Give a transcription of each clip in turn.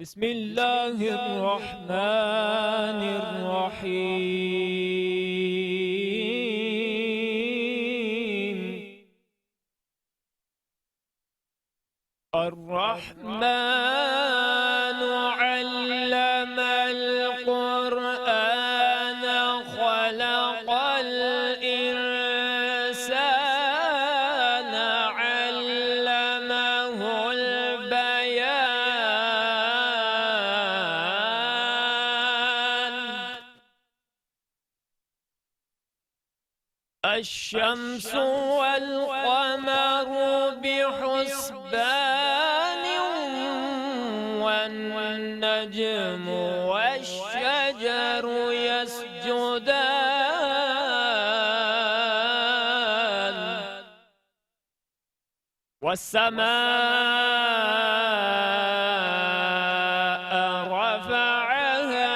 बिस्मिल्लाहिर्रहमानिर्रहीम। अर्रहमानु अल्लमल क़ुरआन ख़लक़ल इंसान अल्लमहुल बयान। अश्शम्सु वल क़मरु बिहुस्बान वन्नज्मु वश्शजरु यस्जुदान। वस्समाअ रफ़अहा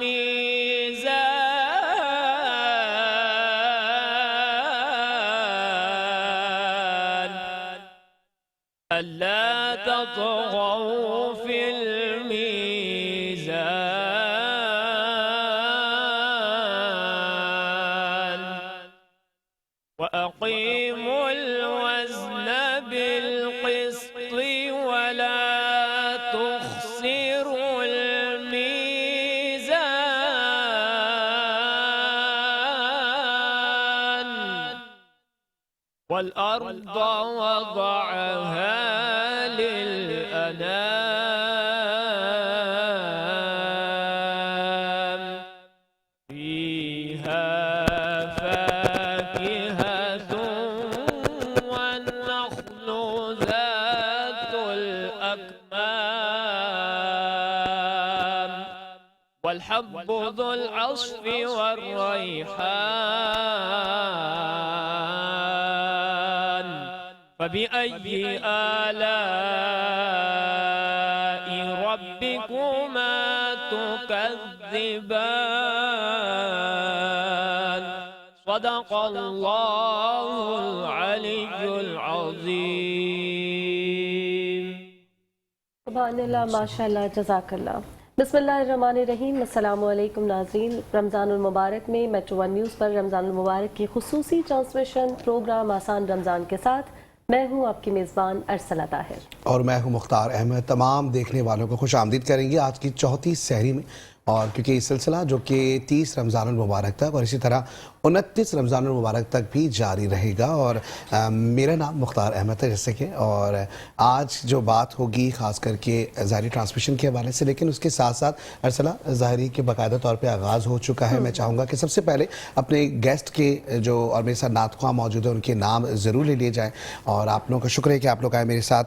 मीज़ान अल्ला तत्गौ फिल मीज़ान वअक़ीमुल वज़्न बिलक़िस्ति वला तुख़्सिरुल मीज़ान वल अर्ज़ वज़अहा लिलअनाम फ़ीहा फ़ाकिहतुन वन्नख़्लु ज़ातुल अक्माम वल्हब्बु ज़ुल अस्फ़ि वर्रैहान फ़बिअय्यि आलाइ रब्बिकुमा तुकज़्ज़िबान। सदक़ल्लाहुल अलिय्युल अज़ीम। सुभानअल्लाह, माशाअल्लाह, जज़ाकल्लाह। बिस्मिल्लाहिर्रहमानिर्रहीम। अस्सलामु अलैकुम नाज़रीन। रमज़ानुल मुबारक में मेट्रो वन न्यूज़ पर रमज़ानुल मुबारक की खुसूसी ट्रांसमिशन प्रोग्राम आसान रमज़ान के साथ मैं हूँ आपकी मेज़बान अरसला ताहिर और मैं हूँ मुख्तार अहमद। तमाम देखने वालों को खुश आमदीद करेंगे आज की चौथी सहरी में। और क्योंकि ये सिलसिला जो कि 30 रमज़ानुल मुबारक तक और इसी तरह 29 रमज़ानुल मुबारक तक भी जारी रहेगा। और मेरा नाम मुख्तार अहमद है जैसे कि, और आज जो बात होगी ख़ास करके ज़ाहरी ट्रांसमिशन के हवाले से, लेकिन उसके साथ साथ अरसला ज़ाहरी के बाकायदा तौर पे आगाज़ हो चुका है। मैं चाहूँगा कि सबसे पहले अपने गेस्ट के जो और मेरे साथ नात ख़्वाह मौजूद है उनके नाम ज़रूर ले लिए जाएँ। और आप लोगों का शुक्र है कि आप लोग आए मेरे साथ।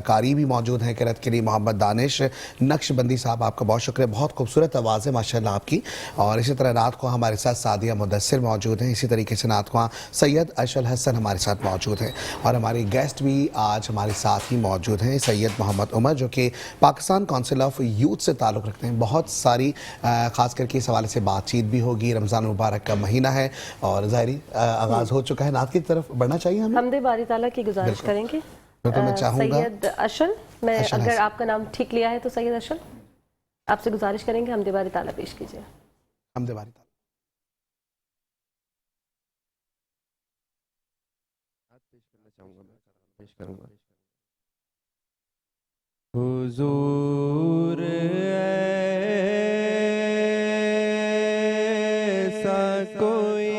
कारी भी मौजूद हैं किरत के लिए, मोहम्मद दानिश नक्शबंदी साहब, आपका बहुत शुक्रिया, बहुत खूबसूरत आवाज़ है माशाल्लाह आपकी। और इसी तरह नात ख़्वाह हमारे साथ सादिया मुदस्सिर मौजूद हैं। इसी तरीके से नात ख़्वाह सैयद अशल हसन हमारे साथ मौजूद हैं। और हमारे गेस्ट भी आज हमारे साथ ही मौजूद हैं, सैयद मोहम्मद उमर जो कि पाकिस्तान काउंसिल ऑफ यूथ से ताल्लुक़ रखते हैं। बहुत सारी ख़ास करके इस हवाले से बातचीत भी होगी। रमज़ान मुबारक का महीना है और ज़ाहरी आगाज़ हो चुका है। नात की तरफ बढ़ना चाहिए हमें। हमदे बारी ताला की गुजारिश करेंगे। तो मैं चाहूँगा सैयद अशल, मैं अगर आपका नाम ठीक लिया है तो सैयद अशल आपसे गुजारिश करेंगे हमदे बारी ताला पेश कीजिए। हमदे बारी ताला पेश करना चाहूँगा, मैं पेश करूँगा। हुजूर ऐसा कोई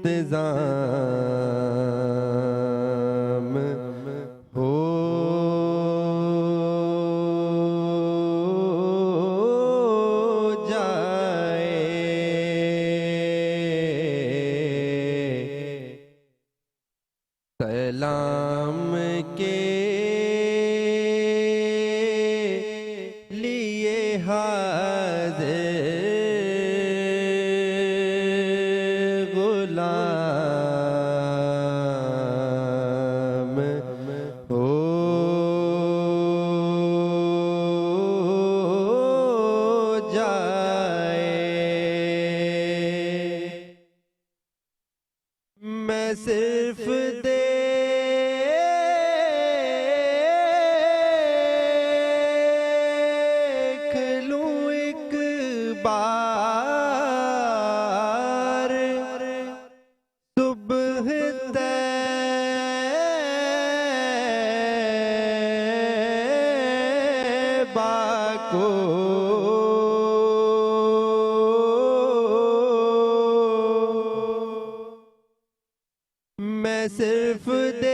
इंतज़ाम हो सलाम के लिए हाज़िर गुलाम हो जाए। मैं सिर्फ देख लूं एक बार सुबह तैबा को। मैं सिर्फ देख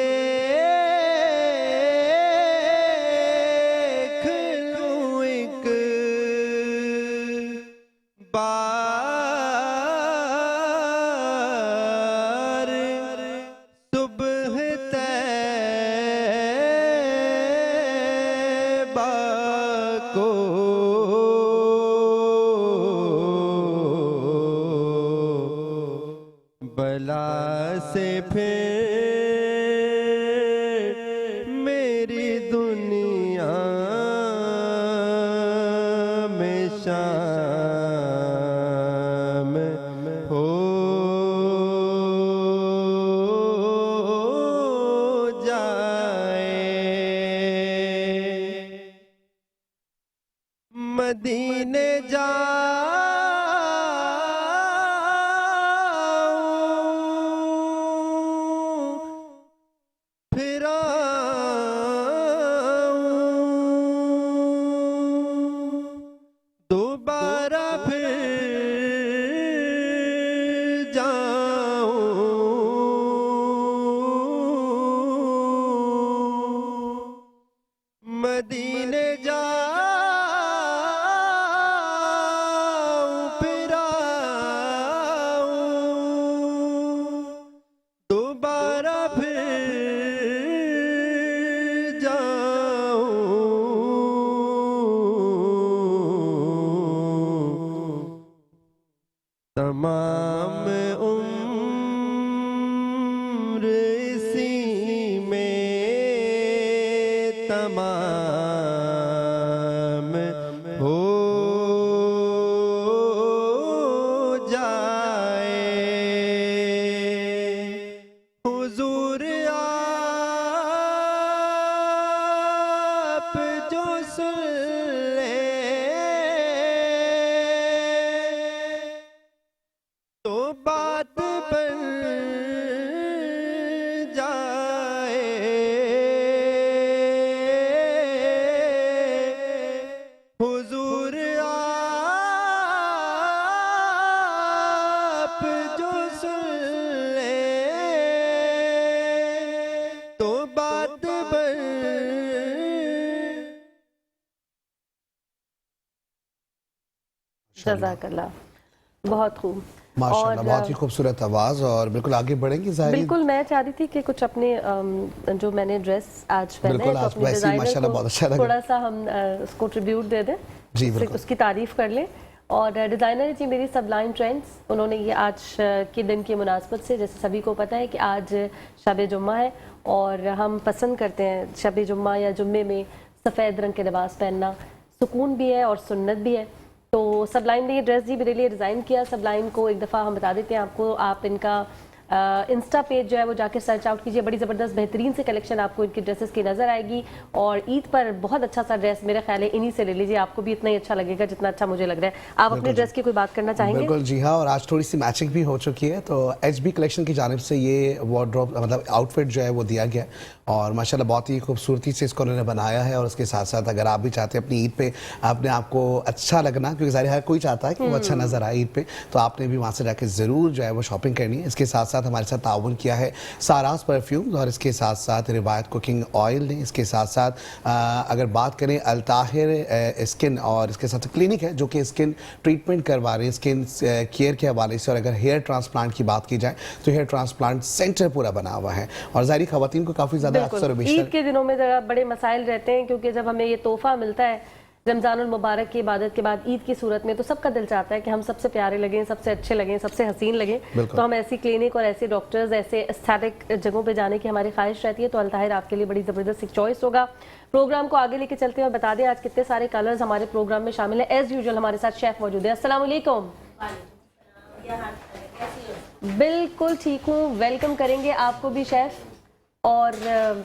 लूं एक बार सुबह तैबा को। बला से फिर मेरी दुनिया में शाम हो जाए। मदीने फिर दोबारा फिर जाऊं। मदीने जाऊं फिर आऊं दोबारा फिर तमाम उम्र इसी में तमाम हो जाए। हुजूर आप जो सुन ले तो बात बन जाए। हुजूर आप जो सुन ले तो बात बन। जज़ाकल्लाह, बहुत खूब। माशाल्लाह, बहुत ही खूबसूरत आवाज़। और बिल्कुल आगे बढ़ेंगे ज़ाहिर। बिल्कुल, मैं चाह रही थी कि कुछ अपने जो मैंने ड्रेस आज पहने बिल्कुल, तो आज अपने वैसे ही डिजाइनर माशाल्लाह को बहुत अच्छा लगा। थोड़ा सा हम उसको ट्रिब्यूट दे दें, जी, उससे बिल्कुल। उसकी तारीफ कर लें। और डिज़ाइनर जी मेरी सबलाइन ट्रेंड्स, उन्होंने ये आज के दिन की मुनासबत से, जैसे सभी को पता है कि आज शब जुम्मा है और हम पसंद करते हैं शब जुम्मा या जुम्मे में सफ़ेद रंग के लिबास पहनना, सुकून भी है और सुन्नत भी है। तो सबलाइन ने ये ड्रेस जी मेरे लिए डिज़ाइन किया। सबलाइन को एक दफ़ा हम बता देते हैं आपको, आप इनका इंस्टा पेज जो है वो जाके सर्च आउट कीजिए। बड़ी ज़बरदस्त बेहतरीन से कलेक्शन आपको इनकी ड्रेसेस की नज़र आएगी। और ईद पर बहुत अच्छा सा ड्रेस मेरा ख्याल है इन्हीं से ले लीजिए, आपको भी इतना ही अच्छा लगेगा जितना अच्छा मुझे लग रहा है। आप अपने ड्रेस की कोई बात करना चाहेंगे? बिल्कुल जी हाँ, और आज थोड़ी सी मैचिंग भी हो चुकी है। तो HB कलेक्शन की जानिब से ये वार्डरोब मतलब आउटफिट जो है वो दिया गया है और माशाल्लाह बहुत ही खूबसूरती से इसको उन्होंने बनाया है। और उसके साथ साथ अगर आप भी चाहते हैं अपनी ईद पे अपने आप को अच्छा लगना, क्योंकि ज़ाहिर है कोई चाहता है कि वो अच्छा नज़र आए ईद पे, तो आपने भी वहाँ से जाकर ज़रूर जो है वो शॉपिंग करनी है। इसके साथ साथ हमारे साथ ताउन किया है सारास परफ्यूम्स और इसके साथ साथ रिवायत कुकिंग ऑयल ने। इसके साथ साथ अगर बात करें अल्ताहिर स्किन और इसके साथ क्लिनिक है जो कि स्किन ट्रीटमेंट करवा रहे हैं स्किन केयर के हवाले से। और अगर हेयर ट्रांसप्लांट की बात की जाए तो हेयर ट्रांसप्लांट सेंटर पूरा बना हुआ है। और ज़ाहिर खवातीन को काफ़ी ज़्यादा अक्सर ईद के दिनों में ज़रा बड़े मसाइल रहते हैं, क्योंकि जब हमें ये तोहफा मिलता है रमज़ानुल मुबारक की इबादत के बाद ईद की सूरत में, तो सबका दिल चाहता है कि हम सबसे प्यारे लगें, सबसे अच्छे लगें, सबसे हसीन लगें। तो हम ऐसी क्लिनिक और ऐसे डॉक्टर्स, ऐसे एस्थेटिक जगहों पे जाने की हमारी ख्वाहिश रहती है। तो अल्ताहिर आपके लिए बड़ी ज़बरदस्त एक चॉइस होगा। प्रोग्राम को आगे लेके चलते हैं और बता दें आज कितने सारे कलर्स हमारे प्रोग्राम में शामिल है। एज यूजुअल हमारे साथ शेफ मौजूद है। अस्सलाम वालेकुम। बिल्कुल ठीक हूँ, वेलकम करेंगे आपको भी शेफ। और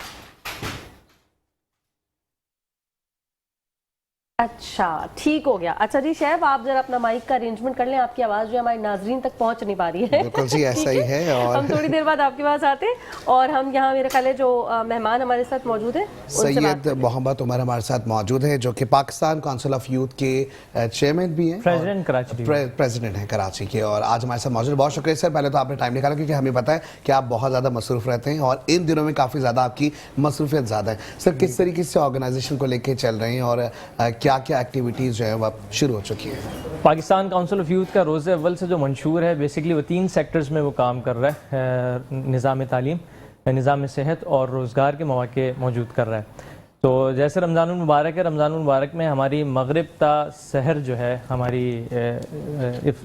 अच्छा ठीक हो गया। अच्छा जी शेफ, आप जरा अपना माइक का अरेंजमेंट कर लें, आपकी आवाज़ जो है हमारी नाजरीन तक पहुंच नहीं पा रही है। बिल्कुल जी, ऐसा ही है। और हम थोड़ी देर बाद आपके पास आते हैं और हम यहाँ मेरे ख्याल है जो मेहमान हमारे साथ मौजूद हैं सैयद मोहम्मद उमर हमारे साथ मौजूद है, जो कि पाकिस्तान काउंसिल ऑफ यूथ के चेयरमैन भी हैं, प्रेसिडेंट कराची प्रेसिडेंट हैं कराची के, और आज हमारे साथ मौजूद है। बहुत शुक्रिया सर, पहले तो आपने टाइम निकाला, क्योंकि हमें पता है कि आप बहुत ज़्यादा मसरूफ़ रहते हैं और इन दिनों में काफ़ी ज़्यादा आपकी मसरूफियत ज़्यादा है। सर किस तरीके से ऑर्गेनाइजेशन को लेके चल रहे हैं और क्या क्या एक्टिविटीज़ जो है वो शुरू हो चुकी है? पाकिस्तान काउंसिल ऑफ यूथ का रोज़े अव्वल से जो मंशूर है, बेसिकली वो 3 सेक्टर्स में वो काम कर रहा है। निज़ाम तालीम, निज़ाम सेहत और रोज़गार के मौके मौजूद कर रहा है। तो जैसे रमज़ानुल मुबारक है, रमज़ानुल मुबारक में हमारी मगरिब ता सहर जो है, हमारी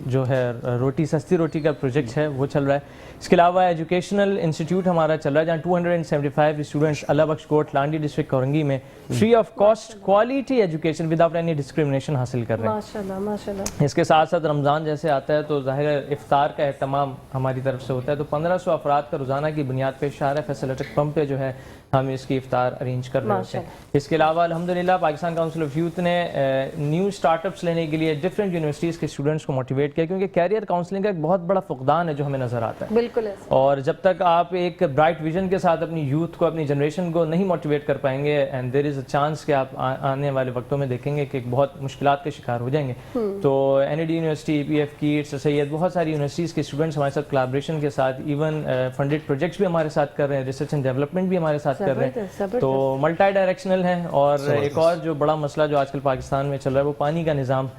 जो है रोटी सस्ती रोटी का प्रोजेक्ट है वो चल रहा है। इसके अलावा एजुकेशनल इंस्टीट्यूट हमारा चल रहा है, जहाँ 275 स्टूडेंट्स अल्लाह बख्श कोट लांडी डिस्ट्रिक्ट कोरंगी में free of cost quality education without any discrimination हासिल कर रहे हैं। माशाल्लाह माशाल्लाह। इसके साथ साथ रमज़ान जैसे आता है तो ज़ाहिर है इफ्तार का एहतमाम हमारी तरफ से होता है, तो 1500 अफराद का रोज़ाना की बुनियाद पे शारा फैसिलिटी पंप पे जो है हम इसकी इफ्तार अरेंज कर रहे होते हैं। इसके अलावा अल्हम्दुलिल्लाह पाकिस्तान काउंसिल ऑफ यूथ ने न्यू स्टार्टअप्स लेने के लिए डिफरेंट यूनिवर्सिटीज़ के स्टूडेंट्स को मोटिवेट किया, क्योंकि कैरियर काउंसलिंग का एक बहुत बड़ा फुकदान है जो हमें नज़र आता है। बिल्कुल ऐसा। और जब तक आप एक ब्राइट विजन के साथ अपनी यूथ को, अपनी जनरेशन को नहीं मोटिवेट कर पाएंगे, and there is a chance कि आप आने वाले वक्तों में देखेंगे कि बहुत मुश्किलात के शिकार हो जाएंगे। तो NAD university, PF Keats, Syed, बहुत सारी यूनिवर्सिटीज़ के स्टूडेंट्स हमारे साथ कोलैबोरेशन के साथ इवन फंडेड प्रोजेक्ट्स भी हमारे साथ कर रहे हैं, रिसर्च एंड डेवलपमेंट भी हमारे साथ कर रहे हैं। तो मल्टी डायरेक्शनल है। और एक और जो बड़ा मसला जो आजकल पाकिस्तान में चल रहा है वो पानी का निज़ाम,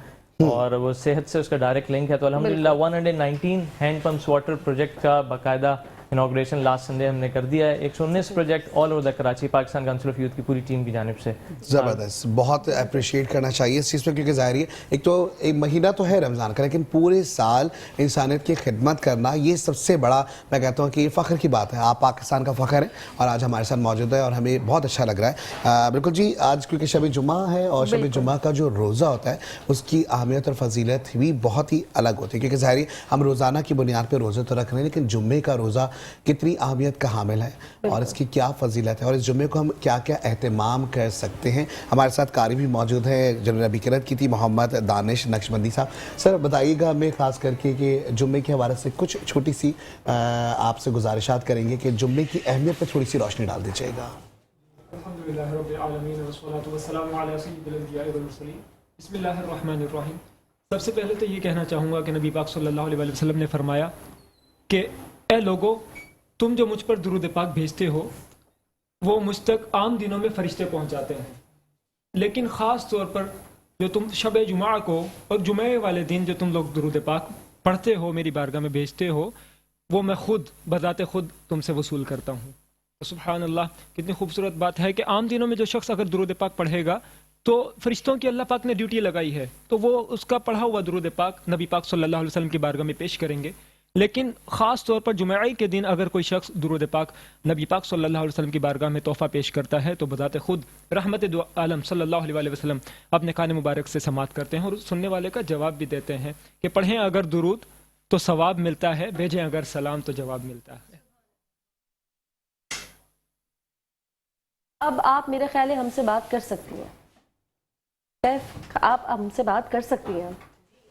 और वो सेहत से उसका डायरेक्ट लिंक है। तो अल्हम्दुलिल्लाह 119 हैंड पम्प्स वाटर प्रोजेक्ट का बाकायदा इनॉग्रेशन लास्ट संडे हमने कर दिया है। 119 project all over the Karachi, Pakistan council of youth की पूरी टीम की जानिब से। ज़बरदस्त, बहुत अप्रिशिएट करना चाहिए इस चीज़ पर, क्योंकि ज़ाहिर है एक तो एक महीना तो है रमज़ान का, लेकिन पूरे साल इंसानियत की खिदमत करना ये सबसे बड़ा, मैं कहता हूँ कि ये फ़ख्र की बात है। आप पाकिस्तान का फ़ख्र है और आज हमारे साथ मौजूद है और हमें बहुत अच्छा लग रहा है। बिल्कुल जी, आज क्योंकि शब जुमा है और शब जुमा का जो रोज़ा होता है उसकी अहमियत और फजीलत भी बहुत ही अलग होती है, क्योंकि ज़ाहिर है हम रोज़ाना की बुनियाद पर रोज़े तो रख रहे हैं, लेकिन जुम्मे का रोज़ा कितनी अहमियत का हामिल है और इसकी क्या फजीलत है और इस जुम्मे को हम क्या क्या एहतमाम कर सकते हैं। हमारे साथ कारी भी मौजूद है, जिन्होंने अभी किरत की थी, मोहम्मद दानिश नक्शबंदी साहब। सर बताइएगा हमें ख़ास करके कि जुम्मे के हवाले से कुछ छोटी सी आपसे गुजारिशात करेंगे कि जुम्मे की अहमियत पर थोड़ी सी रोशनी डाल दीजिएगा। सबसे पहले तो ये कहना चाहूँगा कि नबी पाक सल्लल्लाहु अलैहि वसल्लम ने फरमाया कि ए लोगो, तुम जो मुझ पर दुरूद पाक भेजते हो वो मुझ तक आम दिनों में फरिश्ते पहुँच जाते हैं, लेकिन ख़ास तौर पर जो तुम शब जुमा को और जुमे वाले दिन जो तुम लोग दुरूद पाक पढ़ते हो, मेरी बारगाह में भेजते हो, वो मैं खुद बज़ाते खुद तुमसे वसूल करता हूँ। सुभान अल्लाह, कितनी खूबसूरत बात है कि आम दिनों में जो शख्स अगर दुरूद पाक पढ़ेगा तो फरिश्तों की अल्लाह पाक ने ड्यूटी लगाई है, तो वो उसका पढ़ा हुआ दुरूद पाक नबी पाक सल्लल्लाहु अलैहि वसल्लम की बारगाह में पेश करेंगे। लेकिन ख़ास तौर पर जुमे के दिन अगर कोई शख्स दुरूद पाक नबी पाक सल्लल्लाहु अलैहि वसल्लम की बारगाह में तोहफ़ा पेश करता है तो बज़ाते खुद रहमत दो आलम सल्लल्लाहु अलैहि वसल्लम अपने कान मुबारक से समात करते हैं और सुनने वाले का जवाब भी देते हैं कि पढ़ें अगर दुरूद तो सवाब मिलता है, भेजें अगर सलाम तो जवाब मिलता है। अब आप मेरे ख्याल है हमसे बात कर सकती हैं शेफ, आप हमसे बात कर सकती हैं।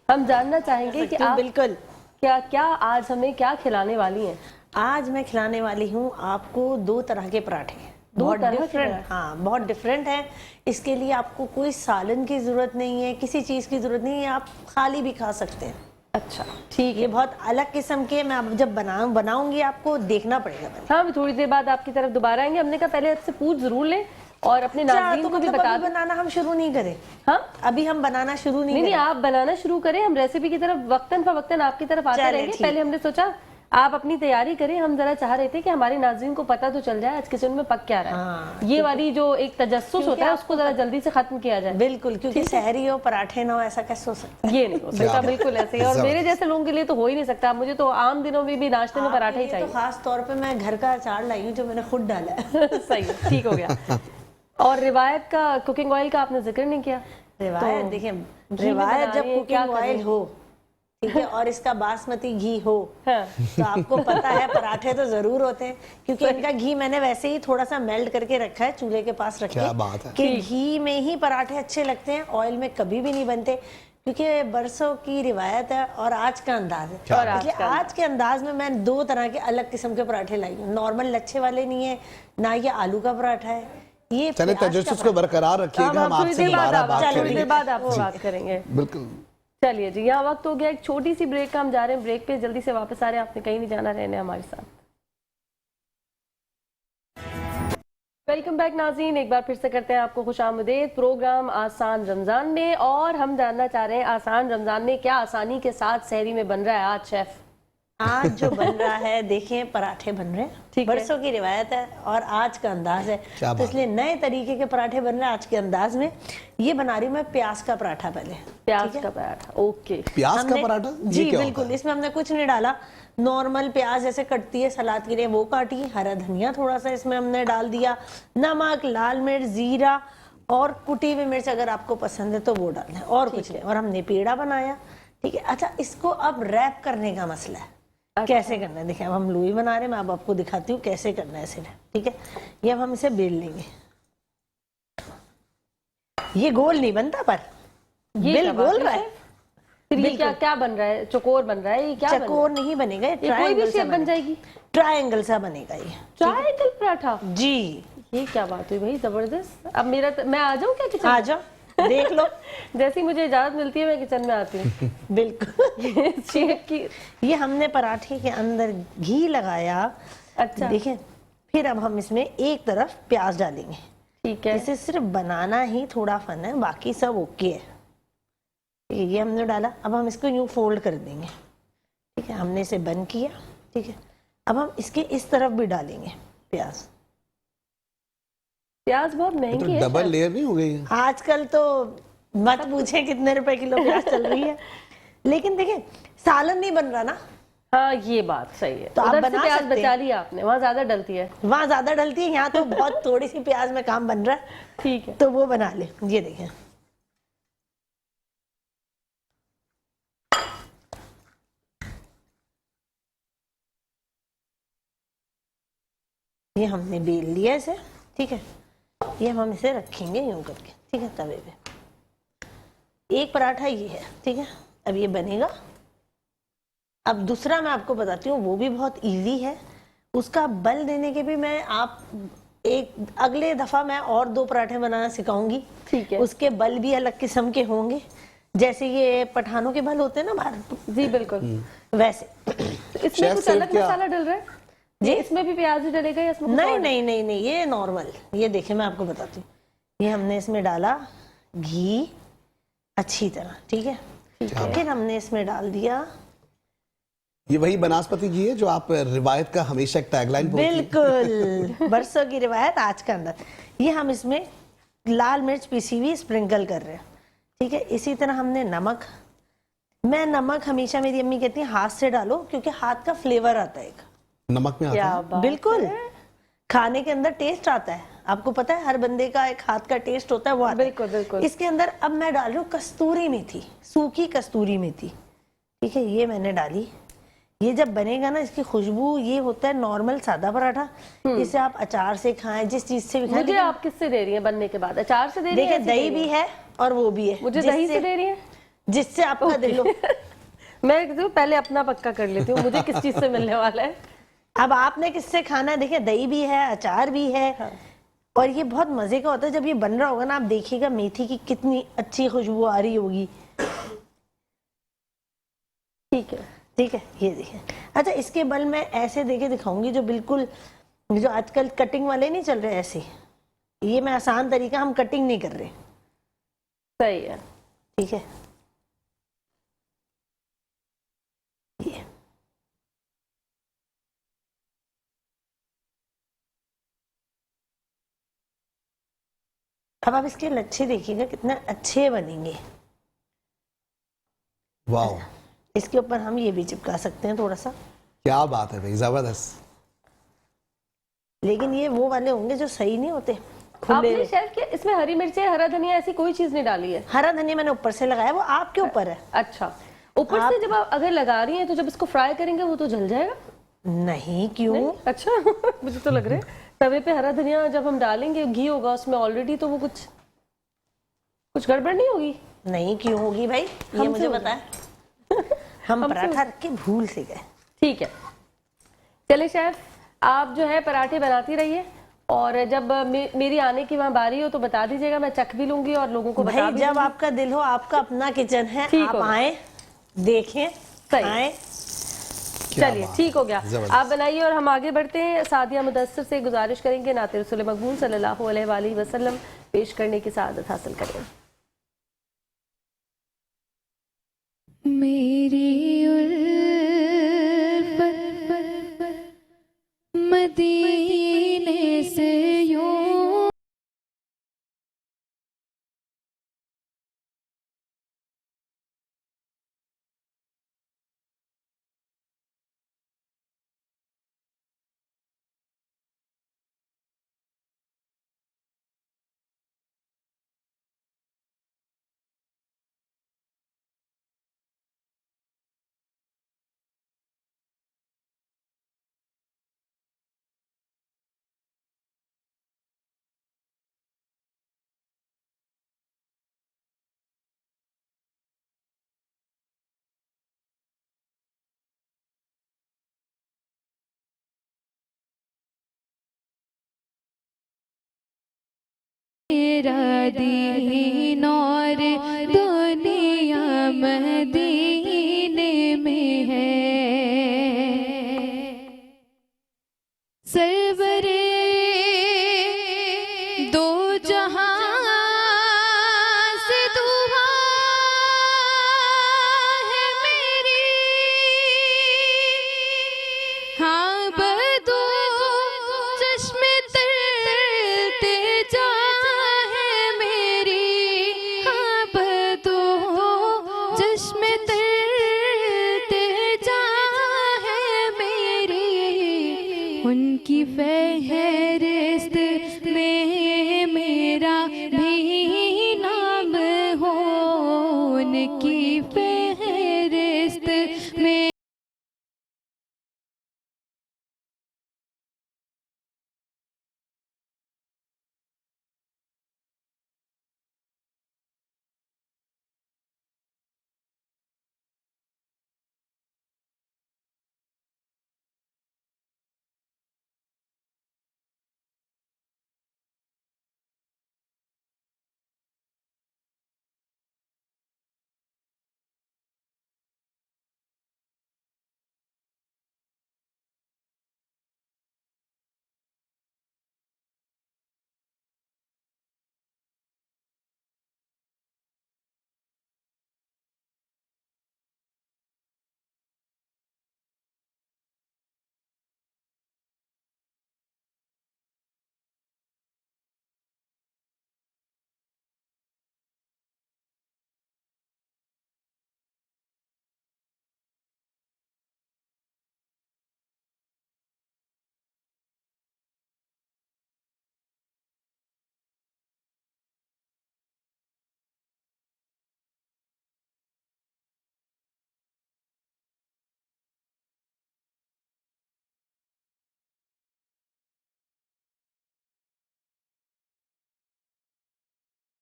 हम जानना चाहेंगे कि आप बिल्कुल क्या आज हमें क्या खिलाने वाली हैं। आज मैं खिलाने वाली हूँ आपको 2 तरह के पराठे, बहुत डिफरेंट। हाँ, बहुत डिफरेंट है। इसके लिए आपको कोई सालन की ज़रूरत नहीं है, किसी चीज़ की ज़रूरत नहीं है, आप खाली भी खा सकते हैं। अच्छा ठीक है, ये बहुत अलग किस्म के, मैं अब जब बनाऊंगी आपको देखना पड़ेगा। हाँ, थोड़ी देर बाद आपकी तरफ दोबारा आएंगे। हमने कहा पहले आपसे पूछ जरूर लें और अपने नाज़रीन को भी बता दें। बनाना हम शुरू नहीं करें? हाँ, अभी हम बनाना शुरू नहीं, आप बनाना शुरू करें, हम रेसिपी की तरफ वक्तन फवक्तन आपकी तरफ आते रहेंगे। पहले हमने सोचा आप अपनी तैयारी करें, हम जरा चाह रहे थे कि हमारे नाज़रीन को पता तो चल जाए आज किचन में पक क्या रहा है। हाँ, ये वाली जो एक तजस्सुस होता है उसको जरा जल्दी से खत्म किया जाए। बिल्कुल, क्योंकि सहरी हो पराठे ना हो, ऐसा कैसे हो सकता है? ये नहीं हो सकता, बिल्कुल ऐसे ही। और मेरे जैसे लोगों के लिए तो हो ही नहीं सकता। मुझे तो आम दिनों में भी नाश्ते में पराठा ही चाहिए। तो खास तौर पे मैं घर का अचार लाई हूँ जो मैंने खुद डाला है। सही, ठीक हो गया। और रिवायत का, कुकिंग ऑयल का आपने जिक्र नहीं किया। रिवायत देखिए, रिवायत जब कुकिंग ऑयल हो, ठीक है, और इसका बासमती घी हो हाँ। तो आपको पता है पराठे तो जरूर होते हैं, क्योंकि इनका घी मैंने वैसे ही थोड़ा सा मेल्ट करके रखा है चूल्हे के पास रख क्या के बात है। कि घी में ही पराठे अच्छे लगते हैं, ऑयल में कभी भी नहीं बनते, क्योंकि बरसों की रिवायत है और आज का अंदाज है। और आज इसलिए का आज के अंदाज में मैं 2 तरह के अलग किस्म के पराठे लाई हूँ। नॉर्मल लच्छे वाले नहीं है, ना ये आलू का पराठा है, ये चले प्याज का तजस्सुस को बरकरार रखिएगा, हम थोड़ी आपसे देर बाद दोबारा आप बात थोड़ी करेंगे। देर बाद आपसे बात करेंगे। बिल्कुल। चलिए जी, यहाँ वक्त हो गया एक छोटी सी ब्रेक का, हम जा रहे हैं ब्रेक पे, जल्दी से वापस आ रहे हैं, आपने कहीं नहीं जाना, रहने हमारे साथ। वेलकम बैक नाज़रीन, एक बार फिर से करते हैं आपको खुशामदीद प्रोग्राम आसान रमजान में, और हम जानना चाह रहे हैं आसान रमजान में क्या आसानी के साथ सहरी में बन रहा है आज शेफ। आज जो बन रहा है देखिए, पराठे बन रहे हैं, ठीक है। बरसों की रिवायत है और आज का अंदाज है, क्या तो बात इसलिए नए तरीके के पराठे बन रहे हैं आज के अंदाज में। ये बना रही हूँ मैं प्याज का पराठा। पहले प्याज का पराठा, ओके। प्याज का हमने- पराठा जी ये क्या होता बिल्कुल, है? इसमें हमने कुछ नहीं डाला, नॉर्मल प्याज जैसे कटती है सलाद के लिए वो काटी, हरा धनिया थोड़ा सा इसमें हमने डाल दिया, नमक, लाल मिर्च, जीरा और कुटी हुई मिर्च अगर आपको पसंद है तो वो डालना है, और कुछ नहीं। और हमने पेड़ा बनाया, ठीक है। अच्छा, इसको अब रैप करने का मसला है, कैसे करना है। देखिए, अब हम लोई बना रहे हैं, मैं अब आपको दिखाती हूँ कैसे करना है इसे, ठीक है। ये अब हम इसे बेल लेंगे, ये गोल नहीं बनता पर ये बिल क्या बात गोल है रहा है। शेफ? फिर ये क्या क्या बन रहा है, चकोर बन रहा है, ये क्या बन रहा है? चकोर नहीं बनेगा, ये ये कोई भी ट्रायंगल सा शेप बन जाएगी, ट्रायंगल सा बनेगा ये। ट्रायंगल पराठा। जी, ये क्या बात हुई भाई, जबरदस्त। अब मेरा मैं आ जाऊँ क्या किचन आ में? जाओ देख लो। जैसी मुझे इजाजत मिलती है मैं किचन में आती हूँ। बिल्कुल। ये शेफ की, ये हमने पराठे के अंदर घी लगाया, अच्छा देखिए। फिर अब हम इसमें एक तरफ प्याज डालेंगे, ठीक है। इसे सिर्फ बनाना ही थोड़ा फन है, बाकी सब ओके है। ये हमने डाला, अब हम इसको यूं फोल्ड कर देंगे, ठीक है। हमने इसे बंद किया, ठीक है। अब हम इसके इस तरफ भी डालेंगे प्याज। प्याज बहुत ये तो महंगी है डबल शायद। लेयर नहीं हो गई है? आजकल तो मत पूछे कितने रुपए किलो प्याज चल रही है, लेकिन देखिए सालन नहीं बन रहा ना, हाँ ये बात सही है, तो आप उधर से बना प्याज सकते हैं। बचा लिया आपने, वहाँ ज्यादा डलती है। वहां ज्यादा डलती है, यहाँ तो बहुत थोड़ी सी प्याज में काम बन रहा है, ठीक है। तो वो बना ले। ये देखें, ये हमने बेल लिया इसे, ठीक है। ये हम इसे रखेंगे यूं करके, ठीक है, तवे पे। एक पराठा ये है, ठीक है। अब ये बनेगा। अब दूसरा मैं आपको बताती हूँ, वो भी बहुत इजी है, उसका बल देने के भी मैं आप एक अगले दफा मैं और 2 पराठे बनाना सिखाऊंगी, ठीक है। उसके बल भी अलग किस्म के होंगे, जैसे ये पठानों के बल होते हैं ना बाहर, जी बिल्कुल। वैसे। तो इसमें शेफ कुछ सिर्फ अलग क्या? मसाला डल रहा है जी, इसमें भी प्याज ही डलेगा या इसमें कुछ नहीं और? नहीं नहीं नहीं, ये नॉर्मल। ये देखिए मैं आपको बताती हूँ, ये हमने इसमें डाला घी अच्छी तरह, ठीक है। फिर हमने इसमें डाल दिया, ये वही बनास्पति घी है जो आप रिवायत का हमेशा एक टैगलाइन बोलती हैं? बिल्कुल बरसों की रिवायत आज का अंदर। ये हम इसमें लाल मिर्च पीसी हुई स्प्रिंकल कर रहे हैं, ठीक है। इसी तरह हमने नमक, मैं नमक हमेशा मेरी अम्मी कहती है हाथ से डालो, क्योंकि हाथ का फ्लेवर आता है एक, नमक में आता क्या है? बात बिल्कुल है। खाने के अंदर टेस्ट आता है, आपको पता है हर बंदे का एक हाथ का टेस्ट होता है, वो आता है। बिल्कुल, बिल्कुल। इसके अंदर अब मैं डाल रही हूँ कस्तूरी मेथी, सूखी कस्तूरी मेथी, ठीक है। ये मैंने डाली। ये जब बनेगा ना, इसकी खुशबू, ये होता है नॉर्मल सादा पराठा, इसे आप अचार से खाएं, जिस चीज से भी खाएं। मुझे आप किससे दे रही हैं बनने के बाद, अचार से दे रही देखिए हैं? ऐसे दही दे रही भी हैं? है और वो भी है, मुझे दही से दे रही हैं? जिससे आपका दिल हो। मैं कहती हूँ पहले अपना पक्का कर लेती हूँ, मुझे किस चीज से मिलने वाला है। अब आपने किससे खाना है, देखिए दही भी है, अचार भी है। हाँ। और ये बहुत मजे का होता है, जब ये बन रहा होगा ना, आप देखिएगा मेथी की कितनी अच्छी खुशबू आ रही होगी, ठीक है। ठीक है। ये देखिए, अच्छा इसके बल मैं ऐसे देके दिखाऊंगी, जो बिल्कुल जो आजकल कटिंग वाले नहीं चल रहे ऐसे, ये मैं आसान तरीका, हम कटिंग नहीं कर रहे, सही है। ठीक है। ये अब आप इसके लच्छे देखिएगा कितने अच्छे बनेंगे। वाह, इसके ऊपर हम ये भी चिपका सकते हैं थोड़ा सा, क्या बात है भाई, जबरदस्त। लेकिन ये वो वाले होंगे जो सही नहीं होते, खुले। आपने शेफ क्या इसमें हरी मिर्चें, हरा धनिया ऐसी कोई चीज नहीं डाली है? हरा धनिया मैंने ऊपर से लगाया, वो आपके ऊपर है। अच्छा, ऊपर से जब आप अगर लगा रही हैं तो जब इसको फ्राई करेंगे वो तो जल जाएगा? नहीं, क्यों? नहीं? अच्छा मुझे तो लग रहा है तवे पे हरा धनिया जब हम डालेंगे, घी होगा उसमें ऑलरेडी, तो वो कुछ गड़बड़ नहीं होगी? नहीं, क्यों होगी भाई, ये मुझे पता है। हम पराठा रख के भूल से गए। ठीक है, चले शेफ, आप जो है पराठे बनाती रहिए, और जब मेरी आने की वहाँ बारी हो तो बता दीजिएगा, मैं चख भी लूंगी और लोगों को बता भाई भी जब दूंगी। आपका दिल हो, आपका अपना किचन है, ठीक आप हो गया। आए, देखें, सही। आए। चलिए ठीक हो गया, आप बनाइए और हम आगे बढ़ते हैं। सादिया मुदस्सिर से गुजारिश करेंगे नाते रसूल मकबूल सल्लल्लाहु अलैहि वसल्लम पेश करने की सआदत हासिल करें। मेरी उल्फत मदीने से यूं मेरा दीन और दुनिया मदीने में है। सरवरे दो जहां से दुआ है मेरी, हाँ बदो चश्मे तरते जा है मेरी, हाँ बदो चश्मे तरते जा है मेरी, उनकी फहरिस्त में मेरा भी नाम हो, उनकी फहरिस्त में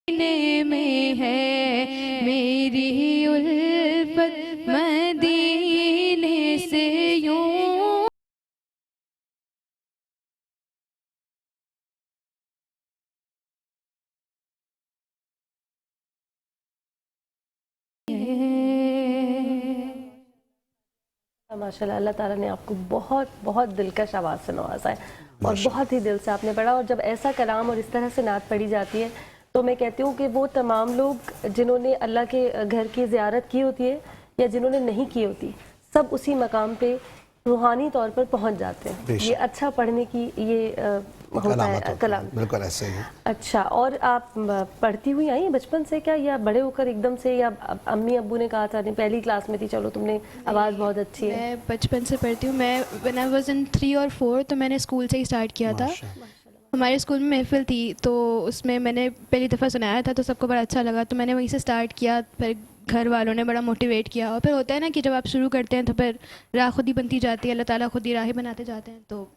में है मेरी उल्फत मदीने से यूं माशाल्लाह, अल्लाह ताला ने आपको बहुत बहुत दिलकश आवाज़ से नवाजा है और बहुत ही दिल से आपने पढ़ा। और जब ऐसा कलाम और इस तरह से नात पढ़ी जाती है तो मैं कहती हूँ कि वो तमाम लोग जिन्होंने अल्लाह के घर की ज़ियारत की होती है या जिन्होंने नहीं की होती, सब उसी मकाम पे रूहानी तौर पर पहुँच जाते हैं। ये अच्छा पढ़ने की ये होता है कलाम, बिल्कुल ऐसे ही। अच्छा, और आप पढ़ती हुई आई बचपन से क्या, या बड़े होकर एकदम से, या अम्मी अब्बू ने कहा था नहीं पहली क्लास में थी चलो तुमने आवाज़ बहुत अच्छी है? मैं बचपन से पढ़ती हूँ। मैं व्हेन आई वाज इन 3 और 4 तो मैंने स्कूल से ही स्टार्ट किया था। हमारे स्कूल में महफिल थी तो उसमें मैंने पहली दफ़ा सुनाया था तो सबको बड़ा अच्छा लगा, तो मैंने वहीं से स्टार्ट किया। फिर घर वालों ने बड़ा मोटिवेट किया। और फिर होता है ना कि जब आप शुरू करते हैं तो फिर राह खुद ही बनती जाती है, अल्लाह ताला खुद ही राहें बनाते जाते हैं। तो